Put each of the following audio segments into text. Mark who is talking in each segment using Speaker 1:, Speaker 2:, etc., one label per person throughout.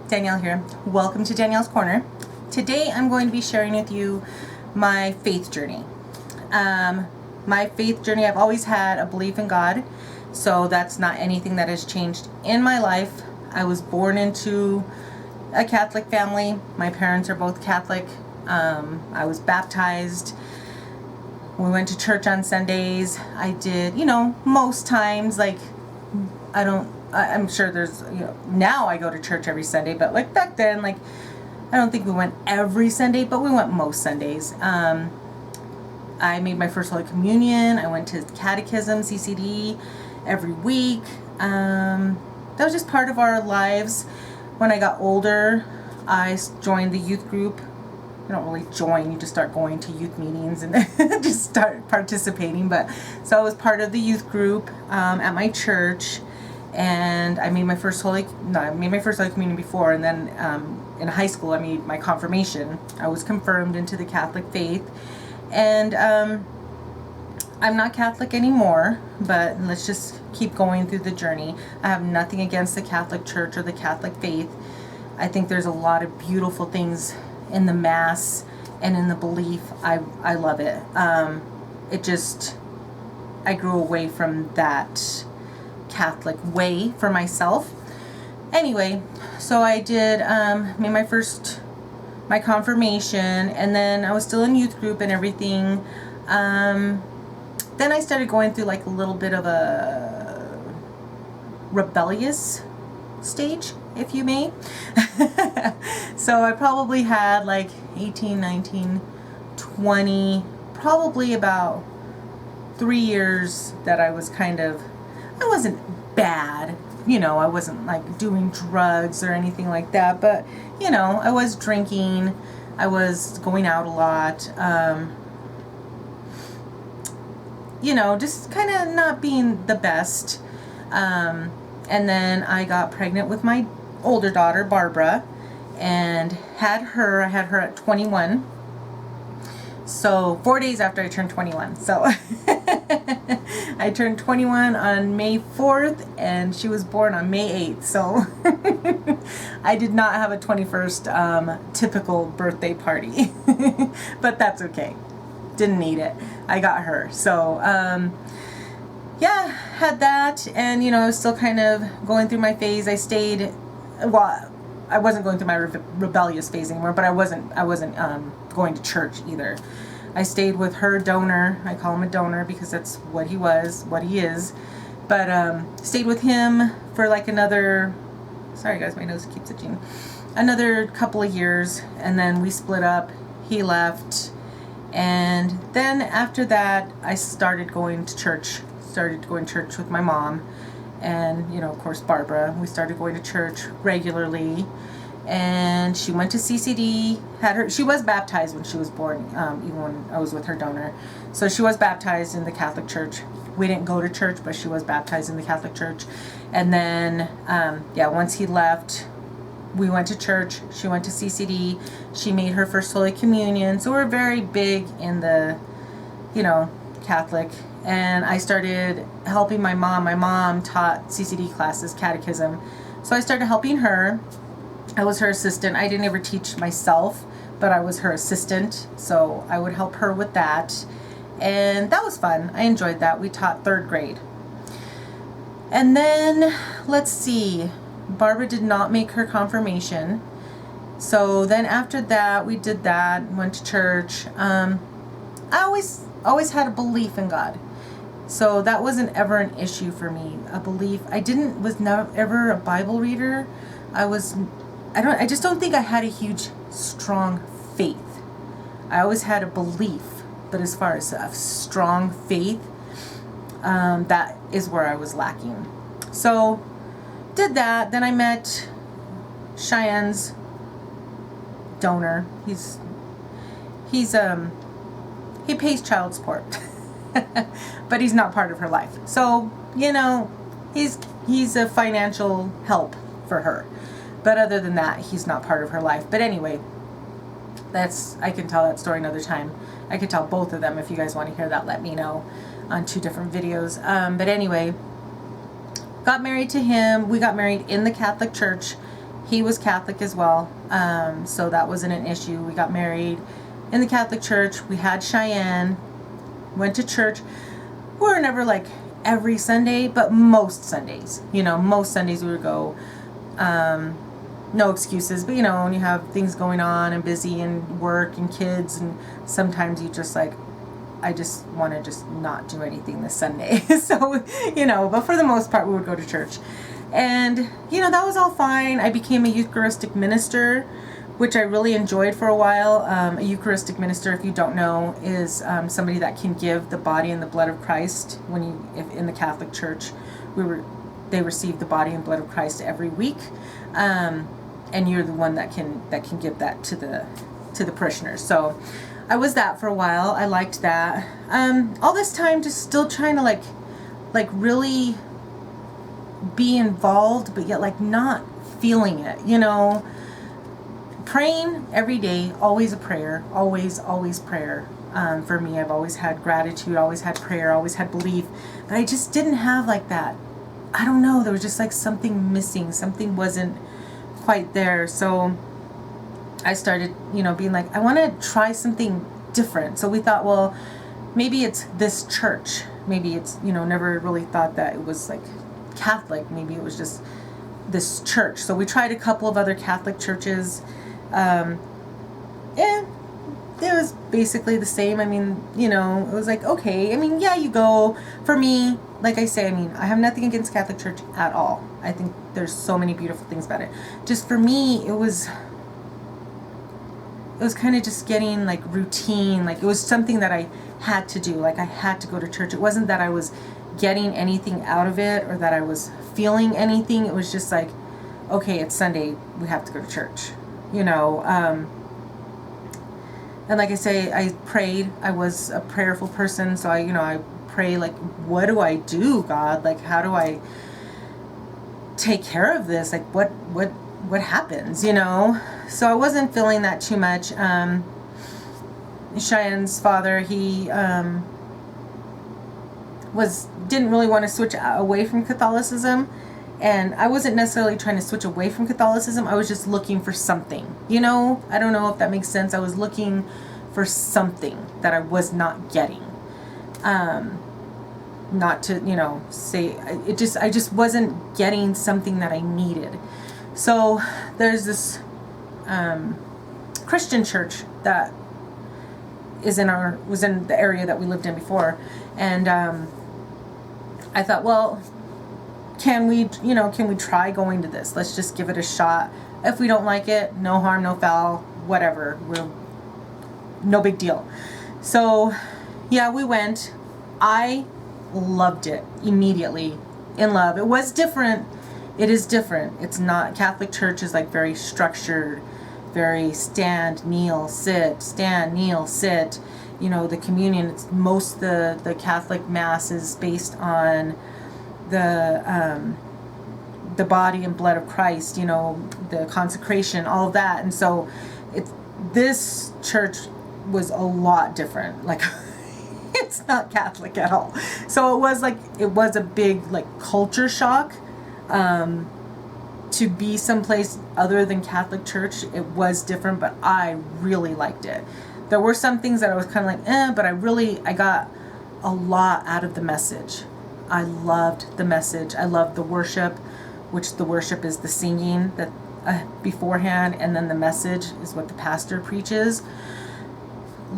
Speaker 1: Danielle here. Welcome to Danielle's Corner. Today I'm going to be sharing with you my faith journey. My faith journey, I've always had a belief in God, so that's not anything that has changed in my life. I was born into a Catholic family. My parents are both Catholic. I was baptized. We went to church on Sundays. I did, most times, I'm sure there's, now I go to church every Sunday, but like back then, I don't think we went every Sunday, but we went most Sundays. I made my first Holy Communion. I went to catechism, CCD, every week. That was just part of our lives. When I got older, I joined the youth group. You don't really join, you just start going to youth meetings and just start participating. But so I was part of the youth group at my church. And I made my first Holy Communion before, and then in high school I made my confirmation. I was confirmed into the Catholic faith, and I'm not Catholic anymore, but let's just keep going through the journey. I have nothing against the Catholic Church or the Catholic faith. I think there's a lot of beautiful things in the Mass and in the belief. I love it. I grew away from that Catholic way for myself. Anyway, so I did made my confirmation, and then I was still in youth group and everything. Then I started going through a little bit of a rebellious stage, if you may. So I probably had 18, 19, 20, probably about 3 years that I was I wasn't bad, I wasn't doing drugs or anything like that, but I was drinking, I was going out a lot, just kind of not being the best. And then I got pregnant with my older daughter, Barbara, and I had her at 21. So 4 days after I turned 21. So I turned 21 on May 4th, and she was born on May 8th. So I did not have a 21st typical birthday party, but that's okay. Didn't need it. I got her. So yeah, had that, and I was still kind of going through my phase. I wasn't going through my rebellious phase anymore, but I wasn't going to church either. I stayed with her donor. I call him a donor because that's what he is. But stayed with him for another, sorry guys, my nose keeps itching, another couple of years, and then we split up. He left, and then after that I started going to church with my mom, and of course Barbara. We started going to church regularly, and she went to CCD. She was baptized when she was born, even when I was with her donor. So she was baptized in the Catholic Church. We didn't go to church, but she was baptized in the Catholic Church. And then once he left, we went to church. She went to CCD. She made her first Holy Communion. So we're very big in the Catholic. And I started helping my mom. My mom taught CCD classes, catechism. So I started helping her. I was her assistant. I didn't ever teach myself, but I was her assistant. So I would help her with that. And that was fun. I enjoyed that. We taught 3rd grade. And then, let's see, Barbara did not make her confirmation. So then after that, we did that, went to church. I always had a belief in God. So that wasn't ever an issue for me, a belief. Was never ever a Bible reader. I just don't think I had a huge, strong faith. I always had a belief, but as far as a strong faith, that is where I was lacking. So did that. Then I met Cheyenne's donor. He pays child support. But he's not part of her life. So, he's a financial help for her. But other than that, he's not part of her life. But anyway, I can tell that story another time. I could tell both of them. If you guys want to hear that, let me know on 2 different videos. But anyway, got married to him. We got married in the Catholic Church. He was Catholic as well, so that wasn't an issue. We got married in the Catholic Church. We had Cheyenne, went to church. We were never like every Sunday, but most Sundays. Most Sundays we would go. No excuses, but when you have things going on and busy and work and kids, and sometimes you just like, I just want to just not do anything this Sunday. So, but for the most part we would go to church. And, that was all fine. I became a Eucharistic Minister, which I really enjoyed for a while. A Eucharistic Minister, if you don't know, is somebody that can give the body and the blood of Christ. If in the Catholic Church, they receive the body and blood of Christ every week, and you're the one that can give that to the parishioners. So I was that for a while. I liked that. All this time, just still trying to like really be involved, but yet like not feeling it. Praying every day, always a prayer, always prayer. For me, I've always had gratitude, always had prayer, always had belief, but I just didn't have like that. I don't know, there was just like something missing, something wasn't quite there. So I started, being like, I want to try something different. So we thought, well, maybe it's this church. Maybe it's, never really thought that it was like Catholic. Maybe it was just this church. So we tried a couple of other Catholic churches. And it was basically the same. I mean, it was like, okay. I mean, yeah, you go. For me, like I say, I have nothing against Catholic Church at all. I think there's so many beautiful things about it. Just for me, it was kind of just getting like routine. Like it was something that I had to do. Like I had to go to church. It wasn't that I was getting anything out of it or that I was feeling anything. It was just like, okay, it's Sunday. We have to go to church. And like I say, I prayed. I was a prayerful person, so I pray like, what do I do, God? Like, how do I take care of this? Like, what happens? So I wasn't feeling that too much. Cheyenne's father, he didn't really want to switch away from Catholicism. And I wasn't necessarily trying to switch away from Catholicism. I was just looking for something, I don't know if that makes sense. I was looking for something that I was not getting. Not to, say I just wasn't getting something that I needed. So there's this Christian church that was in the area that we lived in before. And I thought, well, can we try going to this? Let's just give it a shot. If we don't like it, no harm, no foul, whatever. No big deal. So, yeah, we went. I loved it immediately. In love. It was different. It is different. It's not, Catholic Church is like very structured, very stand, kneel, sit, stand, kneel, sit. The communion, it's the Catholic Mass is based on the body and blood of Christ, the consecration, all of that. And so this church was a lot different. Like it's not Catholic at all. So it was a big like culture shock to be someplace other than Catholic Church. It was different, but I really liked it. There were some things that I was kind of like, but I got a lot out of the message. I loved the message. I loved the worship, which the worship is the singing that beforehand, and then the message is what the pastor preaches.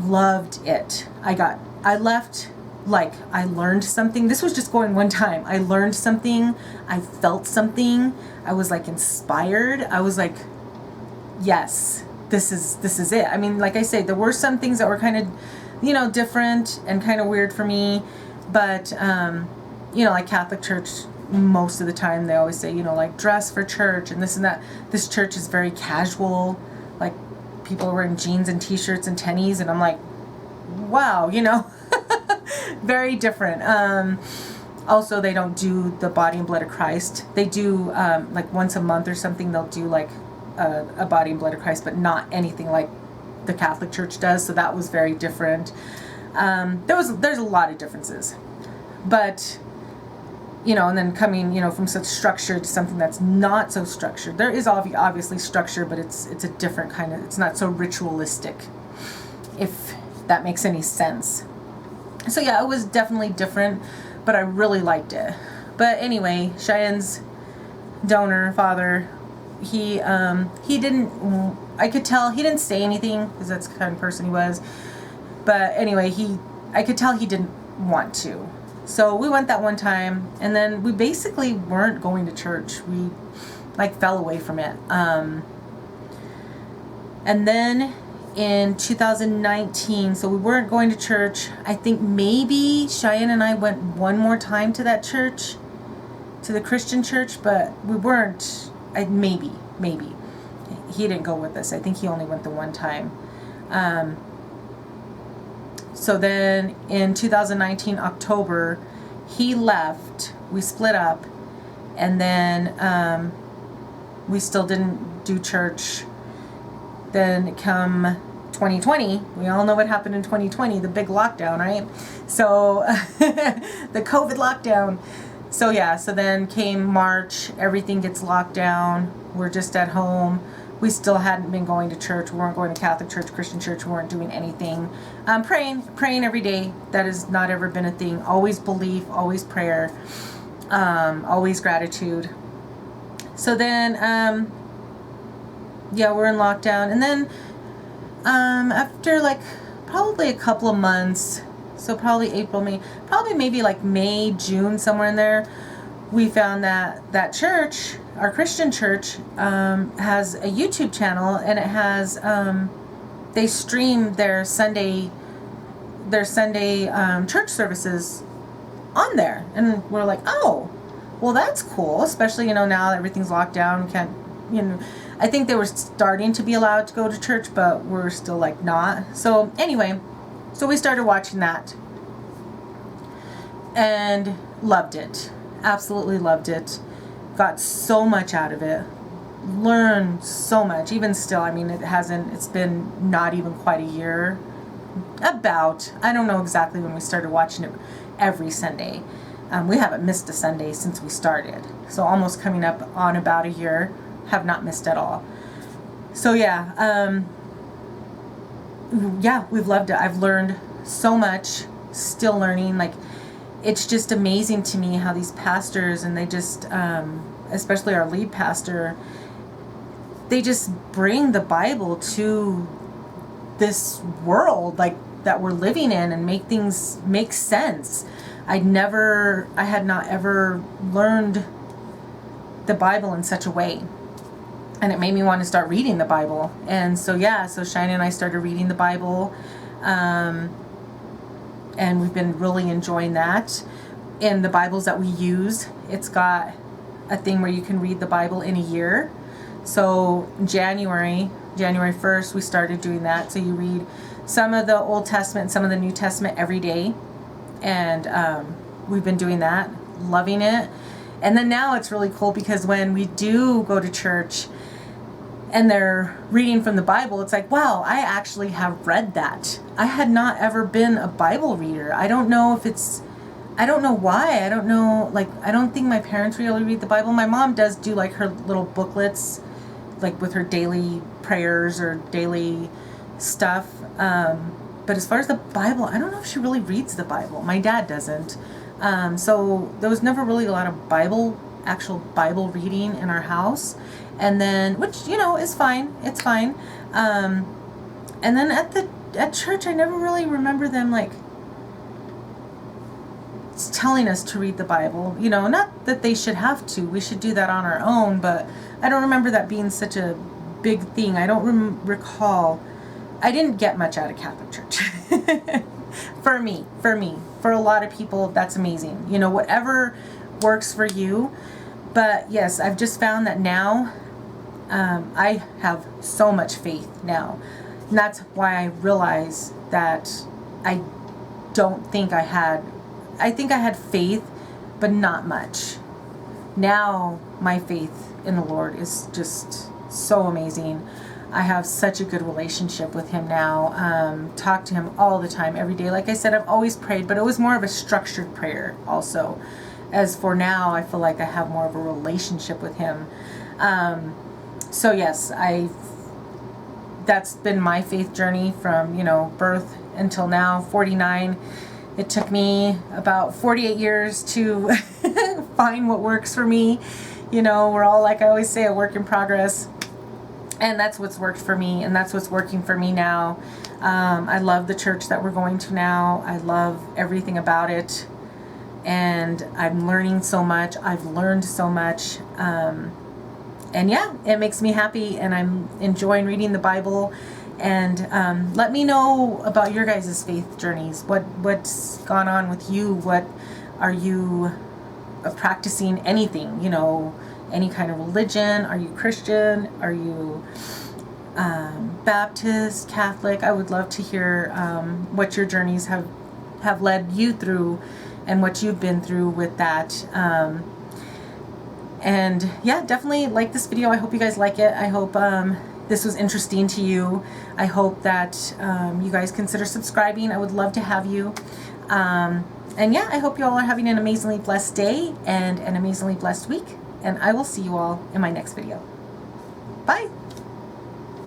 Speaker 1: Loved it. I left like I learned something. This was just going one time. I learned something. I felt something. I was like inspired. I was like, yes, this is it. I mean, like I say, there were some things that were kind of, different and kind of weird for me, but like Catholic Church, most of the time they always say, like dress for church and this and that. This church is very casual. Like people are wearing jeans and t-shirts and tennies, and I'm like, wow, very different. Also, they don't do the body and blood of Christ. They do like once a month or something. They'll do like a body and blood of Christ, but not anything like the Catholic Church does. So that was very different. There's a lot of differences, but and then coming, from such structure to something that's not so structured. There is obviously structure, but it's a different kind of, it's not so ritualistic, if that makes any sense. So yeah, it was definitely different, but I really liked it. But anyway, Cheyenne's donor, father, he didn't, I could tell he didn't say anything, because that's the kind of person he was. But anyway, I could tell he didn't want to. So we went that one time, and then we basically weren't going to church. We fell away from it. And then in 2019, so we weren't going to church. I think maybe Cheyenne and I went one more time to that church, to the Christian church, but we weren't, maybe. He didn't go with us. I think he only went the one time. So then in 2019, October, he left, we split up, and then we still didn't do church. Then come 2020, we all know what happened in 2020, the big lockdown, right? So the COVID lockdown. So yeah, so then came March, everything gets locked down, we're just at home. We still hadn't been going to church. We weren't going to Catholic church, Christian church. We weren't doing anything. Praying every day. That has not ever been a thing. Always belief, always prayer, always gratitude. So then, yeah, we're in lockdown. And then after probably a couple of months, so probably April, May, probably maybe May, June, somewhere in there, we found that church, our Christian church, has a YouTube channel, and it has, they stream their Sunday church services on there. And we're like, oh, well, that's cool, especially, now that everything's locked down. We can't, I think they were starting to be allowed to go to church, but we're still not. So anyway, so we started watching that and loved it. Absolutely loved it. Got so much out of it. Learned so much. Even still, it's been not even quite a year. I don't know exactly when we started watching it every Sunday. We haven't missed a Sunday since we started. So almost coming up on about a year. Have not missed at all. So yeah, yeah, we've loved it. I've learned so much. Still learning. It's just amazing to me how these pastors, and they just, especially our lead pastor, they just bring the Bible to this world that we're living in and make things make sense. I had not ever learned the Bible in such a way. And it made me want to start reading the Bible. And so yeah, so Shina and I started reading the Bible. And we've been really enjoying that. In the Bibles that we use, it's got a thing where you can read the Bible in a year. So January 1st, we started doing that. So you read some of the Old Testament, some of the New Testament every day. And we've been doing that, loving it. And then now it's really cool because when we do go to church and they're reading from the Bible, it's wow, I actually have read that. I had not ever been a Bible reader. I don't know why. I don't know, I don't think my parents really read the Bible. My mom does do her little booklets, with her daily prayers or daily stuff. But as far as the Bible, I don't know if she really reads the Bible. My dad doesn't. So there was never really a lot of actual Bible reading in our house. And then, which, is fine. It's fine. And then at church, I never really remember them, telling us to read the Bible. Not that they should have to. We should do that on our own, but I don't remember that being such a big thing. I don't recall. I didn't get much out of Catholic Church. For me. For a lot of people, that's amazing. Whatever works for you. But yes, I've just found that now I have so much faith now. And that's why I realize that I don't think I had faith, but not much. Now my faith in the Lord is just so amazing. I have such a good relationship with him now. Talk to him all the time, every day. Like I said, I've always prayed, but it was more of a structured prayer also. as for now, I feel like I have more of a relationship with him. So yes, that's been my faith journey from, birth until now, 49. It took me about 48 years to find what works for me. We're all, like I always say, a work in progress. And that's what's worked for me, and that's what's working for me now. I love the church that we're going to now. I love everything about it. And I'm learning so much. I've learned so much. And yeah, it makes me happy, and I'm enjoying reading the Bible. And let me know about your guys' faith journeys. What's gone on with you? What are you practicing? Anything, any kind of religion? Are you Christian? Are you Baptist, Catholic? I would love to hear what your journeys have led you through, and what you've been through with that. And yeah, definitely like this video. I hope you guys like it. I hope this was interesting to you. I hope that you guys consider subscribing. I would love to have you. And yeah, I hope you all are having an amazingly blessed day and an amazingly blessed week. And I will see you all in my next video. Bye.